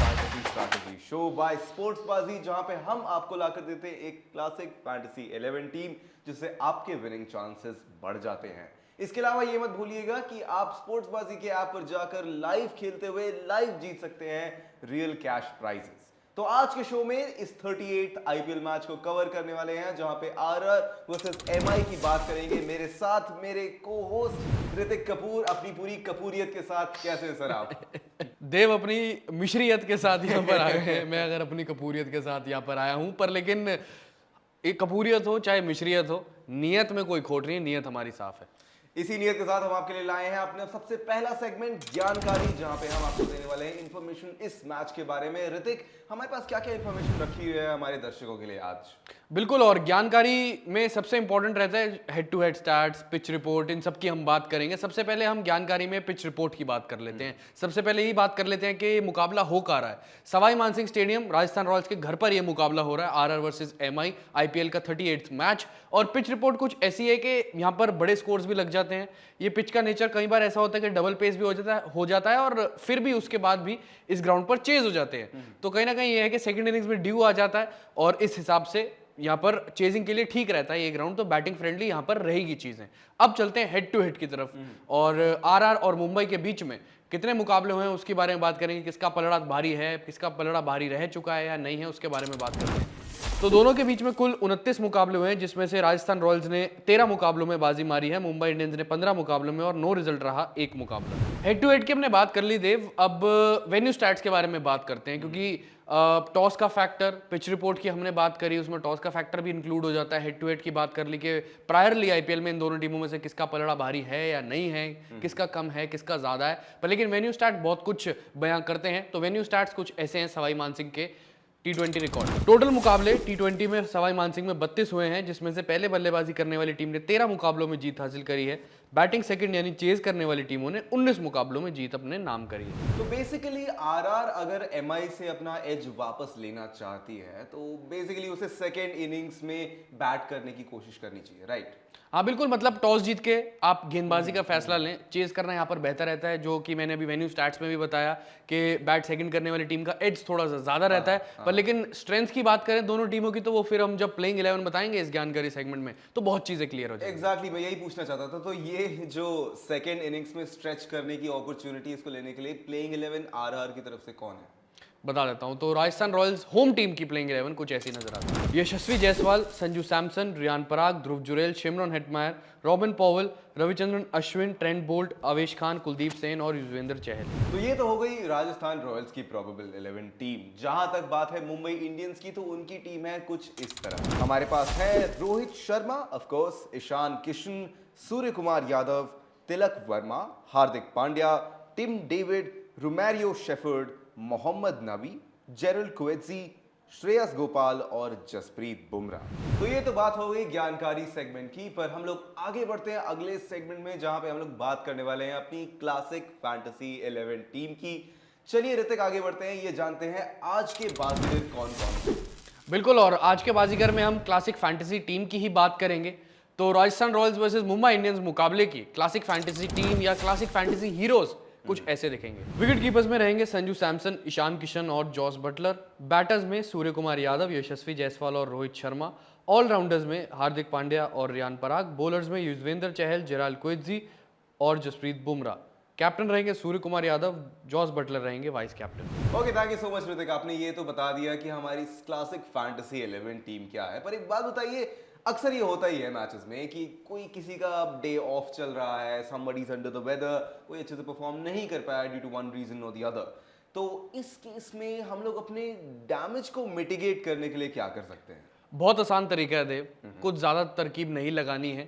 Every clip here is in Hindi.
फैंटेसी स्ट्रैटेजी शो बाय स्पोर्ट्सबाजी, जहां पे हम आपको लाकर देते हैं एक क्लासिक फैंटेसी 11 टीम जिससे आपके विनिंग चांसेस बढ़ जाते हैं। इसके अलावा ये मत भूलिएगा कि आप स्पोर्ट्सबाजी के ऐप पर जाकर लाइव खेलते हुए लाइव जीत सकते हैं रियल कैश प्राइजेस। तो आज के शो में इस 38 आईपीएल मैच को कवर करने वाले हैं, जहां पे आरआर वर्सेस एमआई की बात करेंगे। मेरे साथ मेरे को होस्ट ऋतिक कपूर अपनी पूरी कपूरियत के साथ। कैसे हैं सर आप? देव अपनी मिश्रियत के साथ यहाँ पर आए हैं। मैं अगर अपनी कपूरियत के साथ यहाँ पर आया हूँ, पर लेकिन एक कपूरियत हो चाहे मिश्रियत हो, नियत में कोई खोट नहीं है, नियत हमारी साफ है। इसी नियत के साथ हम आपके लिए लाए हैं अपने सबसे पहला सेगमेंट ज्ञानकारी, जहां पे हम आपको देने वाले हैं इंफॉर्मेशन इस मैच के बारे में। ऋतिक, हमारे पास क्या क्या इंफॉर्मेशन रखी हुई है हमारे दर्शकों के लिए आज? बिल्कुल, और ज्ञानकारी में सबसे इंपॉर्टेंट रहता है head to head stats, pitch report, इन सब की हम बात करेंगे। सबसे पहले हम ज्ञानकारी में पिच रिपोर्ट की बात कर लेते हैं। सबसे पहले ये बात कर लेते हैं कि मुकाबला हो कहाँ रहा है। सवाई मानसिंह स्टेडियम, राजस्थान रॉयल्स के घर पर यह मुकाबला हो रहा है, आरआर वर्सेस एमआई, आईपीएल का 38वां मैच। और पिच रिपोर्ट कुछ ऐसी है कि यहाँ पर बड़े स्कोर्स भी लग जाते हैं। ये पिच का नेचर कई बार ऐसा होता है कि डबल पेस भी हो जाता है और फिर भी उसके बाद भी इस ग्राउंड पर चेज हो जाते हैं। तो कहीं ना कहीं ये है कि सेकंड इनिंग्स में ड्यू आ जाता है और इस हिसाब से यहाँ पर चेजिंग के लिए ठीक रहता है ये ग्राउंड, तो बैटिंग फ्रेंडली यहाँ पर रहेगी चीजें। अब चलते हैं हेड टू हेड की तरफ, और आरआर और मुंबई के बीच में कितने मुकाबले हुए हैं उसके बारे में बात करेंगे। किसका पलड़ा भारी है, किसका पलड़ा भारी रह चुका है या नहीं है, उसके बारे में बात करते हैं। तो दोनों के बीच में कुल 29 मुकाबले हुए हैं, जिसमें से राजस्थान रॉयल्स ने 13 मुकाबलों में बाजी मारी है, मुंबई इंडियंस ने 15 मुकाबलों में, और नो रिजल्ट रहा एक मुकाबला। हेड टू हेड की हमने बात कर ली देव, अब वेन्यू स्टैट्स के बारे में बात करते हैं, क्योंकि टॉस का फैक्टर, पिच रिपोर्ट की हमने बात करी, उसमें टॉस का फैक्टर भी इंक्लूड हो जाता है। हेड टू हेड की बात कर ली कि प्रायरली आईपीएल में इन दोनों टीमों में से किसका पलड़ा भारी है या नहीं है, किसका कम है, किसका ज्यादा है। पर लेकिन वेन्यू स्टैट बहुत कुछ बयां करते हैं। तो वेन्यू स्टैट्स कुछ ऐसे हैं सवाई मानसिंह के टी20 रिकॉर्ड। टोटल मुकाबले टी20 में सवाई मानसिंह में 32 हुए हैं, जिसमें से पहले बल्लेबाजी करने वाली टीम ने 13 मुकाबलों में जीत हासिल करी है। बैटिंग सेकंड यानी चेज करने वाली टीमों ने 19 मुकाबलों में जीत अपने नाम करी है। तो बेसिकली आरआर अगर एमआई से अपना एज वापस लेना चाहती है तो बेसिकली उसे सेकेंड इनिंग्स में बैट करने की कोशिश करनी चाहिए, राइट? हाँ बिल्कुल, मतलब टॉस जीत के आप गेंदबाजी का फैसला लें, चेज करना यहाँ पर बेहतर रहता है, जो कि मैंने अभी वेन्यू स्टैट्स में भी बताया कि बैट सेकंड करने वाली टीम का एज थोड़ा सा ज्यादा रहता है। पर लेकिन स्ट्रेंथ की बात करें दोनों टीमों की, तो वो फिर हम जब प्लेइंग 11 बताएंगे इस ज्ञानकारी सेगमेंट में, तो बहुत चीजें क्लियर हो जाएंगी। एग्जैक्टली, मैं यही पूछना चाहता था। तो ये जो सेकेंड इनिंग्स में स्ट्रेच करने की अपॉर्चुनिटी इसको लेने के लिए प्लेइंग 11 आरआर की तरफ से कौन है? बता देता हूं। तो राजस्थान रॉयल्स होम टीम की प्लेइंग 11 कुछ ऐसी नजर आती है। Yashasvi Jaiswal, Sanju Samson, Riyan Parag, Dhruv Jurel, Shimron Hetmyer, Rovman Powell, Ravichandran Ashwin, Trent Boult, Avesh Khan, Kuldeep Sen और युजवेंद्र चहल। तो ये तो हो गई राजस्थान रॉयल्स की प्रोबेबल 11 टीम। जहां तक बात है मुंबई इंडियंस की, तो उनकी टीम है कुछ इस तरह। हमारे पास है Rohit Sharma, of course, Ishan Kishan, Surya Kumar Yadav, Tilak Varma, Hardik Pandya, Tim David, Romario Shepherd, Mohammad Nabi, Gerald क्वेट्जी, Shreyas Gopal और जसप्रीत बुमराह। तो ये तो बात हो गई ज्ञानकारी सेगमेंट की, पर हम लोग आगे बढ़ते हैं अगले सेगमेंट में, जहां पे हम लोग बात करने वाले हैं अपनी क्लासिक फैंटेसी 11 टीम की। चलिए ऋतिक, आगे बढ़ते हैं, ये जानते हैं आज के बाजीगर कौन कौन हैं। बिल्कुल, और आज के बाजीगर में हम क्लासिक फैंटेसी टीम की ही बात करेंगे। तो Rajasthan Royals versus Mumbai Indians मुकाबले की क्लासिक फैंटेसी टीम या क्लासिक फैंटेसी हीरोज कुछ ऐसे दिखेंगे। विकेट कीपर्स में रहेंगे संजू सैमसन, ईशान किशन और जॉस बटलर। बैटर्स में सूर्य कुमार यादव, यशस्वी जायसवाल और रोहित शर्मा। ऑलराउंडर्स में हार्दिक पांड्या और रियान पराग। बॉलर्स में युजवेंद्र चहल, जेराल क्वेट्जी और जसप्रीत बुमराह। कैप्टन रहेंगे सूर्य कुमार यादव, जॉस बटलर रहेंगे vice captain. Okay, thank you so much Hrithik, आपने ये तो बता दिया कि हमारी क्लासिक फैंटेसी 11 टीम क्या है। पर एक बात बताइए, अक्सर ये होता ही है मैचेस में कि कोई किसी का डे ऑफ चल रहा है, somebody is under the weather, कोई अच्छे से परफॉर्म नहीं कर पाया ड्यू टू वन रीजन और द अदर। तो इस केस में हम लोग अपने डैमेज को मिटिगेट करने के लिए क्या कर सकते हैं? बहुत आसान तरीका है देव, कुछ ज्यादा तरकीब नहीं लगानी है।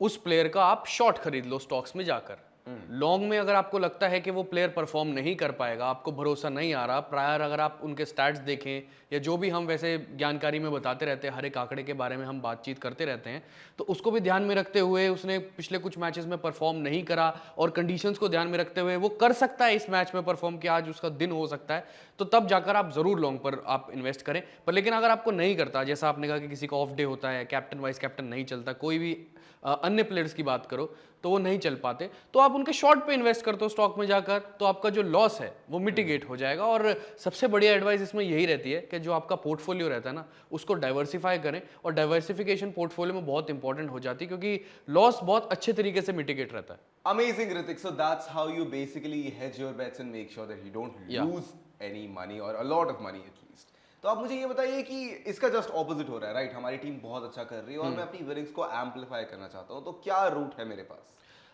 उस प्लेयर का आप शॉर्ट खरीद लो स्टॉक्स में जाकर। लॉन्ग में अगर आपको लगता है कि वो प्लेयर परफॉर्म नहीं कर पाएगा, आपको भरोसा नहीं आ रहा, प्रायर अगर आप उनके स्टैट्स देखें या जो भी हम वैसे जानकारी में बताते रहते हैं, हर एक आंकड़े के बारे में हम बातचीत करते रहते हैं, तो उसको भी ध्यान में रखते हुए उसने पिछले कुछ मैचेस में परफॉर्म नहीं करा और कंडीशंस को ध्यान में रखते हुए वो कर सकता है इस मैच में परफॉर्म, कि आज उसका दिन हो सकता है, तो तब जाकर आप जरूर लॉन्ग पर आप इन्वेस्ट करें। पर लेकिन अगर आपको नहीं करता, जैसा आपने कहा कि किसी का ऑफ डे होता है, कैप्टन वाइस कैप्टन नहीं चलता, कोई भी अन्य प्लेयर्स की बात करो, तो वो नहीं चल पाते, तो आप उनके शॉर्ट पे इन्वेस्ट करते हो स्टॉक में जाकर, तो आपका जो लॉस है वो मिटिगेट हो जाएगा। और सबसे बढ़िया एडवाइस इसमें यही रहती है कि जो आपका पोर्टफोलियो रहता है ना, उसको डाइवर्सिफाई करें, और डाइवर्सिफिकेशन पोर्टफोलियो में बहुत इंपॉर्टेंट हो जाती है, क्योंकि लॉस बहुत अच्छे तरीके से मिटिगेट रहता है। Amazing, Ritik. So that's how you basically hedge your bets and make sure that you don't Yeah. lose any money or a lot of money at least. तो आप मुझे ये बताइए कि इसका जस्ट ऑपोजिट हो रहा है, राइट? हमारी टीम बहुत अच्छा कर रही है और मैं अपनी विनिंग्स को एम्पलीफाई करना चाहता हूँ, तो क्या रूट है मेरे पास?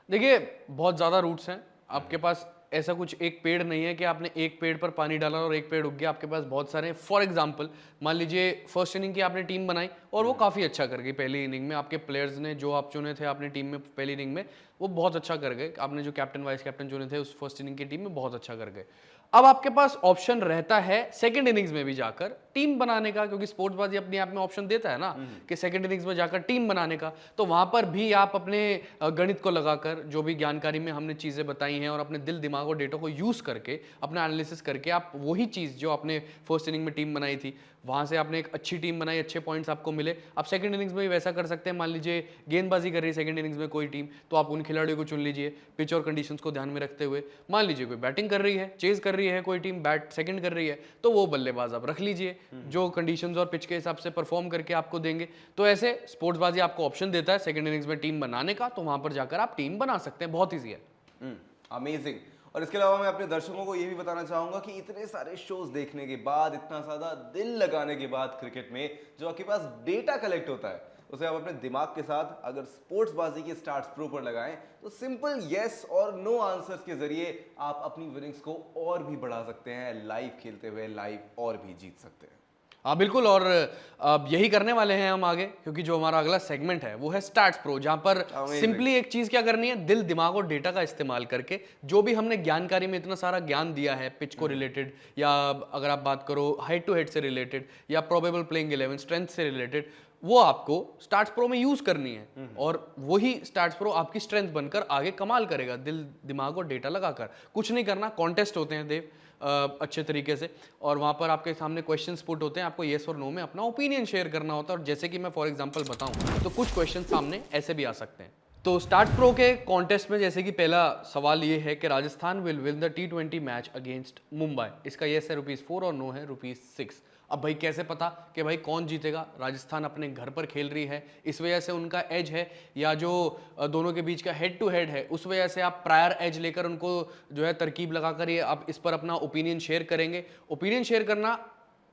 देखिए, बहुत ज़्यादा रूट्स हैं आपके पास। ऐसा कुछ एक पेड़ नहीं है कि आपने एक पेड़ पर पानी डाला और एक पेड़ उग गया। आपके पास बहुत सारे हैं। फॉर एग्जांपल, मान लीजिए फर्स्ट इनिंग की आपने टीम बनाई और वो काफ़ी अच्छा कर गई पहली इनिंग में। आपके प्लेयर्स ने जो आप चुने थे आपने टीम में पहली इनिंग में, वो बहुत अच्छा कर गए। आपने जो कैप्टन वाइस कैप्टन चुने थे उस फर्स्ट इनिंग की टीम में, बहुत अच्छा कर गए। अब आपके पास ऑप्शन रहता है सेकंड इनिंग्स में भी जाकर टीम बनाने का, क्योंकि स्पोर्ट्सबाजी अपने आप में ऑप्शन देता है ना कि सेकंड इनिंग्स में जाकर टीम बनाने का। तो वहां पर भी आप अपने गणित को लगाकर, जो भी जानकारी में हमने चीजें बताई हैं और अपने दिल दिमाग और डेटा को यूज करके, अपना एनालिसिस करके, आप वही चीज जो आपने फर्स्ट इनिंग में टीम बनाई थी, वहां से आपने एक अच्छी टीम बनाई, अच्छे पॉइंट्स आपको मिले। आप सेकंड इनिंग्स में भी वैसा कर सकते हैं। मान लीजिए गेंदबाजी कर रही है सेकंड इनिंग्स में कोई टीम, तो आप उन खिलाड़ियों को चुन लीजिए पिच और कंडीशंस को ध्यान में रखते हुए। मान लीजिए कोई बैटिंग कर रही है, चेज कर रही है कोई टीम, बैट सेकंड कर रही है, तो वो बल्लेबाज आप रख लीजिए जो कंडीशंस और पिच के हिसाब से परफॉर्म करके आपको देंगे। तो ऐसे स्पोर्ट्सबाजी आपको ऑप्शन देता है सेकंड इनिंग्स में टीम बनाने का, तो वहां पर जाकर आप टीम बना सकते हैं। बहुत ईजी है। अमेजिंग। और इसके अलावा मैं अपने दर्शकों को ये भी बताना चाहूंगा कि इतने सारे शोज देखने के बाद, इतना ज्यादा दिल लगाने के बाद क्रिकेट में जो आपके पास डेटा कलेक्ट होता है, उसे आप अपने दिमाग के साथ अगर स्पोर्ट्स बाजी के स्टार्ट्स प्रो पर लगाएं, तो सिंपल यस और नो आंसर्स के जरिए आप अपनी विनिंग्स को और भी बढ़ा सकते हैं। लाइव खेलते हुए लाइव और भी जीत सकते हैं। हाँ बिल्कुल। और अब यही करने वाले हैं हम आगे, क्योंकि जो हमारा अगला सेगमेंट है वो है स्टार्ट्स प्रो, जहां पर सिंपली एक चीज क्या करनी है, दिल दिमाग और डेटा का इस्तेमाल करके जो भी हमने ज्ञानकारी में इतना सारा ज्ञान दिया है, पिच को रिलेटेड, या अगर आप बात करो हेड टू हेड से रिलेटेड, या प्रोबेबल प्लेइंग 11 स्ट्रेंथ से रिलेटेड, वो आपको स्टार्ट्स प्रो में यूज करनी है। और वही स्टार्ट्स प्रो आपकी स्ट्रेंथ बनकर आगे कमाल करेगा, दिल दिमाग और डेटा लगाकर। कुछ नहीं करना, कॉन्टेस्ट होते हैं देव अच्छे तरीके से, और वहाँ पर आपके सामने क्वेश्चंस पुट होते हैं, आपको येस और नो में अपना ओपिनियन शेयर करना होता है। और जैसे कि मैं फॉर एग्जांपल बताऊं, तो कुछ क्वेश्चन सामने ऐसे भी आ सकते हैं। तो स्टार्ट प्रो के कॉन्टेस्ट में जैसे कि पहला सवाल ये है कि Rajasthan will win the T20 match against Mumbai. इसका येस है ₹4 और नो है ₹6। अब भाई कैसे पता कि भाई कौन जीतेगा? राजस्थान अपने घर पर खेल रही है, इस वजह से उनका एज है, या जो दोनों के बीच का हेड टू हेड है उस वजह से आप प्रायर एज लेकर उनको जो है तरकीब लगाकर ये आप इस पर अपना ओपिनियन शेयर करेंगे। ओपिनियन शेयर करना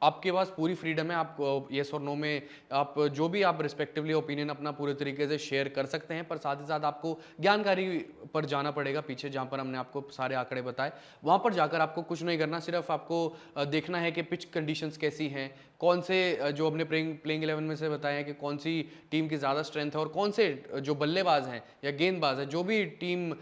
आपके पास पूरी फ्रीडम है, आप येस और नो में आप जो भी आप रिस्पेक्टिवली ओपिनियन अपना पूरे तरीके से शेयर कर सकते हैं। पर साथ ही साथ आपको जानकारी पर जाना पड़ेगा पीछे, जहां पर हमने आपको सारे आंकड़े बताए। वहां पर जाकर आपको कुछ नहीं करना, सिर्फ आपको देखना है कि पिच कंडीशंस कैसी हैं, कौन से जो हमने प्लेइंग 11 में से बताया है कि कौन सी टीम की ज़्यादा स्ट्रेंथ है, और कौन से जो बल्लेबाज हैं या गेंदबाज है, जो भी टीम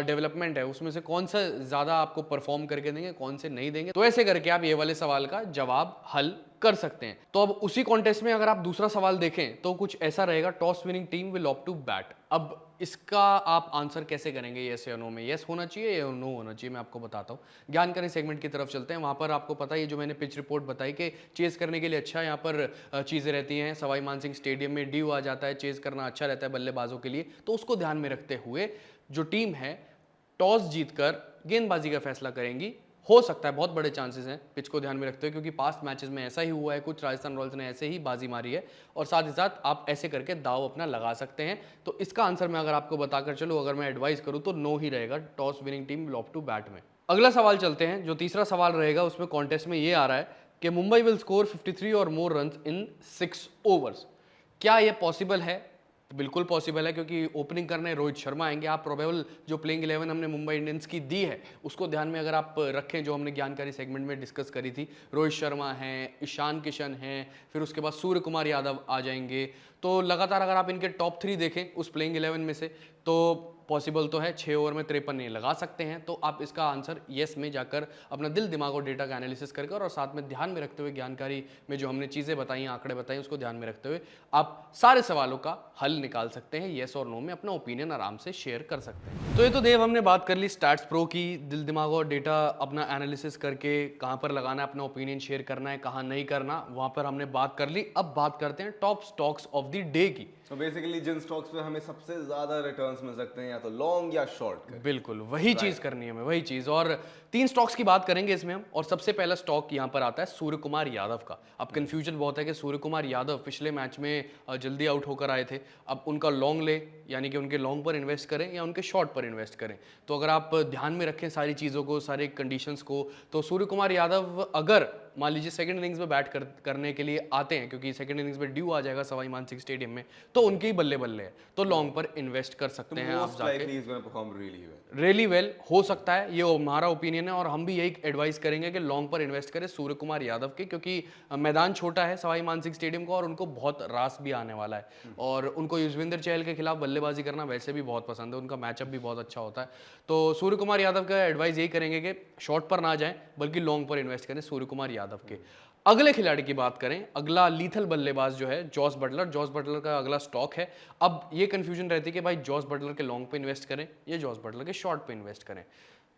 डेवलपमेंट है उसमें से कौन सा ज़्यादा आपको परफॉर्म करके देंगे, कौन से नहीं देंगे। तो ऐसे करके आप ये वाले सवाल का जवाब हल कर सकते हैं। तो अब उसी कॉन्टेस्ट में अगर आप दूसरा सवाल देखें तो कुछ ऐसा रहेगा, toss winning team will opt to bat. अब इसका आप आंसर कैसे करेंगे यस या नो में? यस होना चाहिए या नो होना चाहिए, मैं आपको बताता हूँ। ज्ञानकारी सेगमेंट की तरफ चलते हैं। वहाँ पर आपको पता है, जो मैंने पिच रिपोर्ट बताई कि चेज करने के लिए अच्छा यहाँ पर चीज़ें रहती हैं। सवाई मानसिंह स्टेडियम में ड्यू आ जाता है, चेज करना अच्छा रहता है बल्लेबाजों के लिए। तो उसको ध्यान में रखते हुए जो टीम है टॉस जीतकर गेंदबाजी का फैसला करेंगी। हो सकता है, बहुत बड़े चांसेस हैं पिच को ध्यान में रखते हुए, क्योंकि पास्ट मैचेस में ऐसा ही हुआ है, कुछ राजस्थान रॉयल्स ने ऐसे ही बाजी मारी है। और साथ ही साथ आप ऐसे करके दाव अपना लगा सकते हैं। तो इसका आंसर मैं अगर आपको बताकर चलूं, अगर मैं एडवाइस करूं तो नो ही रहेगा, toss winning team will opt to bat में। अगला सवाल चलते हैं। जो तीसरा सवाल रहेगा उसमें कॉन्टेस्ट में ये आ रहा है कि मुंबई विल स्कोर 53 और मोर रन इन 6 ओवर्स। क्या ये पॉसिबल है? बिल्कुल पॉसिबल है, क्योंकि ओपनिंग करने रोहित शर्मा आएंगे। आप प्रोबेबल जो प्लेइंग 11 हमने मुंबई इंडियंस की दी है उसको ध्यान में अगर आप रखें, जो हमने ज्ञानकारी सेगमेंट में डिस्कस करी थी, रोहित शर्मा हैं, ईशान किशन हैं, फिर उसके बाद सूर्य कुमार यादव आ जाएंगे। तो लगातार अगर आप इनके टॉप 3 देखें उस प्लेइंग 11 में से, तो पॉसिबल तो है 6 ओवर में 53 नहीं लगा सकते हैं। तो आप इसका आंसर येस में जाकर अपना दिल दिमाग और डेटा का एनालिसिस करके और साथ में ध्यान में रखते हुए, ज्ञानकारी में जो हमने चीज़ें बताई, आंकड़े बताए, उसको ध्यान में रखते हुए आप सारे सवालों का हल निकाल सकते हैं। येस और नो में अपना ओपिनियन आराम से शेयर कर सकते हैं। तो ये तो देव हमने बात कर ली स्टार्ट्स प्रो की, दिल दिमाग और डेटा अपना एनालिसिस करके कहाँ पर लगाना है, अपना ओपिनियन शेयर करना है, कहाँ नहीं करना, वहाँ पर हमने बात कर ली। अब बात करते हैं top stocks of the day की। तो बेसिकली जिन स्टॉक्स पे हमें सबसे ज्यादा रिटर्न्स मिल सकते हैं या तो लॉन्ग या शॉर्ट करें। बिल्कुल वही चीज करनी है, हमें वही चीज। और 3 स्टॉक्स की बात करेंगे इसमें हम, और सबसे पहला स्टॉक यहाँ पर आता है सूर्य कुमार यादव का। अब कंफ्यूजन बहुत है कि सूर्य कुमार यादव पिछले मैच में जल्दी आउट होकर आए थे, अब उनका लॉन्ग ले यानी कि उनके लॉन्ग पर इन्वेस्ट करें या उनके शॉर्ट पर इन्वेस्ट करें। तो अगर आप ध्यान में रखें सारी चीज़ों को, सारे कंडीशंस को, तो सूर्य कुमार यादव अगर मान लीजिए सेकंड इनिंग्स में बैट करने के लिए आते हैं, क्योंकि सेकंड इनिंग्स में ड्यू आ जाएगा सवाई मानसिंह स्टेडियम में, तो उनके ही बल्ले बल्ले है, तो लॉन्ग पर इन्वेस्ट कर सकते हैं आप मोस्ट जाके। Likely is gonna perform really well. Really well हो सकता है, ये हमारा ओपिनियन है, और हम भी यही एडवाइस करेंगे कि लॉन्ग पर इन्वेस्ट करें सूर्य कुमार यादव के, क्योंकि मैदान छोटा है सवाई मानसिंह स्टेडियम का और उनको बहुत रास भी आने वाला है, और उनको युजवेंद्र चहल के खिलाफ बल्लेबाजी करना वैसे भी बहुत पसंद है, उनका मैचअप भी बहुत अच्छा होता है। तो सूर्य कुमार यादव का एडवाइस यही करेंगे कि शॉर्ट पर ना जाएं बल्कि लॉन्ग पर इन्वेस्ट करें सूर्य कुमार यादव के। अगले खिलाड़ी की बात करें, अगला लीथल बल्लेबाज जो है जॉस बटलर। जॉस बटलर का अगला स्टॉक है। अब ये कंफ्यूजन रहती है कि भाई जॉस बटलर के लॉन्ग पे इन्वेस्ट करें या जॉस बटलर के शॉर्ट पे इन्वेस्ट करें।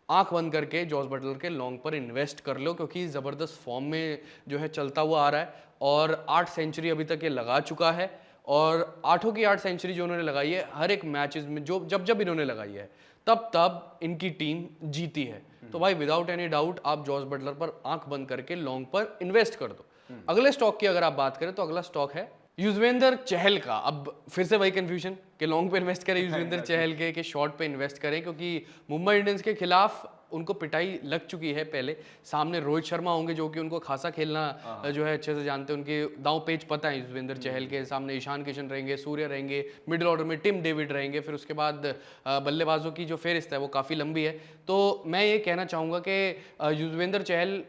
आंख बंद करके जॉस बटलर के लॉन्ग पर इन्वेस्ट कर लो, क्योंकि ज़बरदस्त फॉर्म में जो है चलता हुआ आ रहा है, और 8 सेंचुरी अभी तक ये लगा चुका है, और 8 की 8 सेंचुरी जो उन्होंने लगाई है हर एक मैचेस में, जो जब इन्होंने लगाई है तब इनकी टीम जीती है। तो भाई विदाउट एनी डाउट आप जॉस बटलर पर आंख बंद करके लॉन्ग पर इन्वेस्ट कर दो। अगले स्टॉक की अगर आप बात करें तो अगला स्टॉक है युजवेंद्र चहल का। अब फिर से वही कंफ्यूजन कि लॉन्ग पे इन्वेस्ट करें युजवेंद्र चहल के शॉर्ट पे इन्वेस्ट करें, क्योंकि मुंबई इंडियंस के खिलाफ उनको पिटाई लग चुकी है पहले। सामने रोहित शर्मा होंगे जो कि उनको खासा खेलना जो है अच्छे से जानते हैं, उनके दांव पेच पता है युजवेंद्र चहल के। सामने ईशान किशन रहेंगे, सूर्य रहेंगे, मिडिल ऑर्डर में टिम डेविड रहेंगे, फिर उसके बाद बल्लेबाजों की जो फेहरिस्त है वो काफ़ी लंबी है। तो मैं ये कहना चाहूँगा कि युजवेंद्र चहल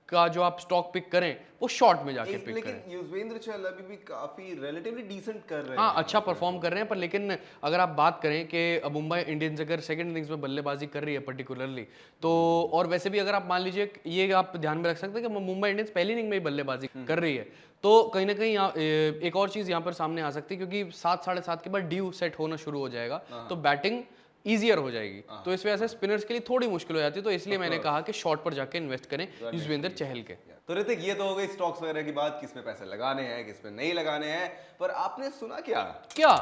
का जो आप स्टॉक पिक करें वो शॉर्ट में जाके पिक करें। लेकिन युजवेंद्र चहल अभी भी काफी रिलेटिवली डिसेंट कर रहे हैं। हाँ, अच्छा परफॉर्म कर रहे हैं, पर लेकिन अगर आप बात करें कि मुंबई इंडियंस अगर सेकंड इनिंग्स में बल्लेबाजी कर रही है पर्टिकुलरली, तो और वैसे भी अगर आप मान लीजिए ये आप ध्यान में रख सकते हैं कि मुंबई इंडियंस पहली इनिंग में ही बल्लेबाजी कर रही है, तो कहीं ना कहीं एक और चीज़ यहाँ पर सामने आ सकती है, क्योंकि 7 साढ़े 7 के बाद ड्यू सेट होना शुरू हो जाएगा, तो बैटिंग ईजियर हो जाएगी। तो इस वजह से स्पिनर्स के लिए थोड़ी मुश्किल हो जाती है, तो इसलिए मैंने कहा कि शॉर्ट पर जाके इन्वेस्ट करें युजवेंद्र चहल के। तो ऋतिक, ये तो हो गई स्टॉक्स वगैरह की बात, किस में पैसे लगाने हैं किस में नहीं लगाने हैं, पर आपने सुना क्या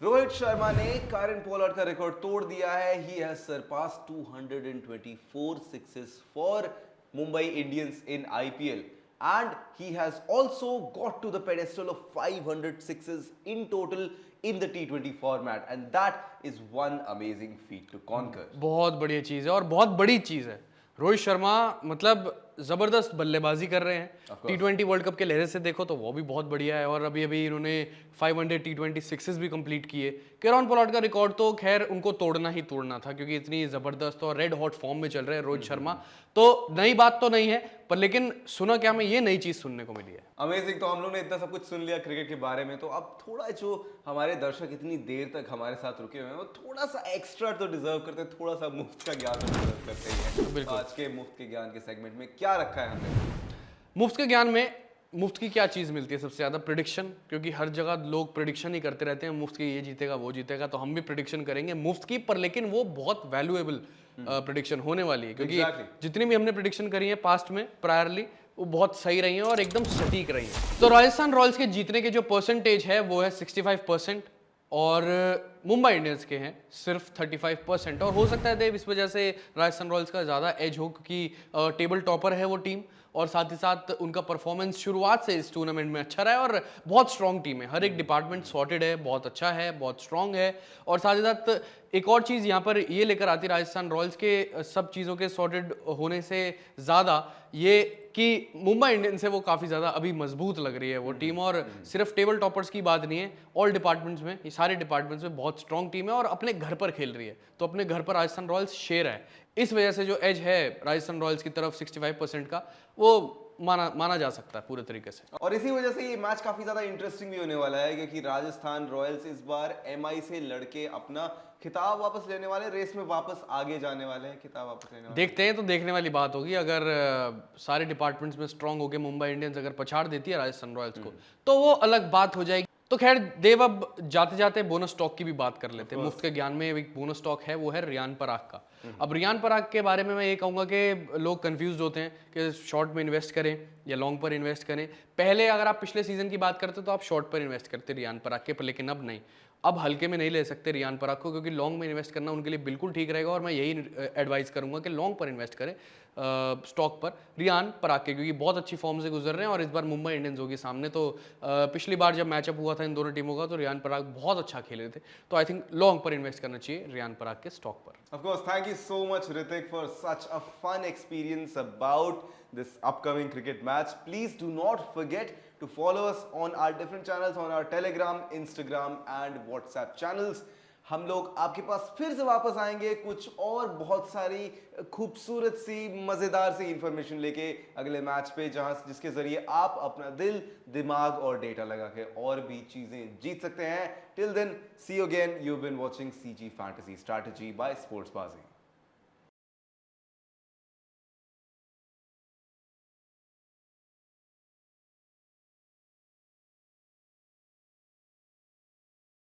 रोहित शर्मा ने कायरन पोलार्ड का रिकॉर्ड तोड़ दिया है। He has surpassed 224 sixes for Mumbai Indians in IPL and he has also got to the pedestal of 500 sixes in total in the T20 format, and that is one amazing feat to conquer. बहुत बढ़िया चीज़ है और बहुत बड़ी चीज़ है। रोहित शर्मा मतलब जबरदस्त बल्लेबाजी कर रहे हैं। T20 वर्ल्ड कप के लहजे से देखो तो वो भी बहुत बढ़िया है, और अभी अभी इन्होंने 500 T20 सिक्सेस भी कंप्लीट किए। कैरन पोलार्ड का रिकॉर्ड तो खैर उनको तोड़ना ही तोड़ना था, क्योंकि इतनी जबरदस्त और रेड हॉट फॉर्म में चल रहे हैं रोहित शर्मा। तो नई बात तो नहीं है, पर लेकिन सुना क्या, मैं ये नई चीज सुनने को मिली है। अमेजिंग। तो हम लोग ने इतना सब कुछ सुन लिया क्रिकेट के बारे में, तो अब थोड़ा जो हमारे दर्शक इतनी देर तक हमारे साथ रुके हुए हैं वो थोड़ा सा एक्स्ट्रा तो डिजर्व करते हैं, थोड़ा सा मुफ्त का ज्ञान तो डिजर्व करते ही हैं। बिल्कुल। आज के मुफ्त के ज्ञान के सेगमेंट में क्या रखा है हमने? मुफ्त के ज्ञान में मुफ्त की क्या चीज़ मिलती है? सबसे ज़्यादा प्रिडिक्शन, क्योंकि हर जगह लोग प्रिडिक्शन ही करते रहते हैं, मुफ्त की ये जीतेगा वो जीतेगा, तो हम भी प्रिडिक्शन करेंगे मुफ्त की, पर लेकिन वो बहुत वैल्यूएबल प्रिडिक्शन होने वाली है, क्योंकि जितनी भी हमने प्रिडिक्शन करी है पास्ट में प्रायरली वो बहुत सही रही है और एकदम सटीक रही है। तो राजस्थान रॉयल्स के जीतने के जो परसेंटेज है वो है 65%, और मुंबई इंडियंस के हैं सिर्फ 35%। और हो सकता है देव इस वजह से राजस्थान रॉयल्स का ज़्यादा एज हो, क्योंकि टेबल टॉपर है वो टीम, और साथ ही साथ उनका परफॉर्मेंस शुरुआत से इस टूर्नामेंट में अच्छा रहा है, और बहुत स्ट्रॉन्ग टीम है, हर एक डिपार्टमेंट सॉर्टेड है, बहुत अच्छा है, बहुत स्ट्रॉन्ग है। और साथ ही साथ एक और चीज़ यहाँ पर ये लेकर आती है राजस्थान रॉयल्स के सब चीज़ों के सॉर्टेड होने से ज़्यादा ये कि मुंबई इंडियंस से वो काफ़ी ज़्यादा अभी मजबूत लग रही है वो टीम, और सिर्फ टेबल टॉपर्स की बात नहीं है, ऑल डिपार्टमेंट्स में, ये सारे डिपार्टमेंट्स में बहुत स्ट्रॉन्ग टीम है और अपने घर पर खेल रही है, तो अपने घर पर राजस्थान रॉयल्स शेर है। इस वजह से जो एज है राजस्थान रॉयल्स की तरफ 65% का, वो माना जा सकता है पूरे तरीके से। और इसी वजह से ये मैच काफी ज्यादा इंटरेस्टिंग भी होने वाला है, क्योंकि राजस्थान रॉयल्स इस बार एमआई से लड़के अपना खिताब वापस लेने वाले, रेस में वापस आगे जाने वाले हैं, खिताब वापस लेने वाले। देखते हैं, तो देखने वाली बात होगी। अगर सारे डिपार्टमेंट्स में स्ट्रांग होकर मुंबई इंडियंस अगर पछाड़ देती है राजस्थान रॉयल्स को, तो वो अलग बात हो जाएगी। तो खैर देव, अब जाते जाते बोनस स्टॉक की भी बात कर लेते हैं। मुफ्त के ज्ञान में एक बोनस स्टॉक है, वो है रियान पराग का। अब रियान पराग के बारे में मैं ये कहूँगा कि लोग कंफ्यूज होते हैं कि शॉर्ट में इन्वेस्ट करें या लॉन्ग पर इन्वेस्ट करें। पहले अगर आप पिछले सीजन की बात करते तो आप शॉर्ट पर इन्वेस्ट करते रियान पराग के, पर लेकिन अब नहीं। अब हल्के में नहीं ले सकते रियान पराग को, क्योंकि लॉन्ग में इन्वेस्ट करना उनके लिए बिल्कुल ठीक रहेगा और मैं यही एडवाइस करूंगा कि लॉन्ग पर इन्वेस्ट करें स्टॉक पर रियान पराग के, क्योंकि बहुत अच्छी फॉर्म से गुजर रहे हैं और इस बार मुंबई इंडियंस होगी सामने। तो पिछली बार जब मैचअप हुआ था इन दोनों टीमों का तो रियान पराग बहुत अच्छा खेले थे, तो आई थिंक लॉन्ग पर इन्वेस्ट करना चाहिए रियान पराग के स्टॉक पर। Of course, thank you so much, Ritik, for such a fun experience about this upcoming cricket match. Please do not forget to follow us on our different channels, on our Telegram, Instagram and WhatsApp channels. हम लोग आपके पास फिर से वापस आएंगे कुछ और बहुत सारी खूबसूरत सी मज़ेदार सी इंफॉर्मेशन लेके अगले मैच पे, जहां जिसके ज़रिए आप अपना दिल, दिमाग और डेटा लगा के और भी चीज़ें जीत सकते हैं। Till then, see you again. You been watching CG Fantasy Strategy by Sportsbazi।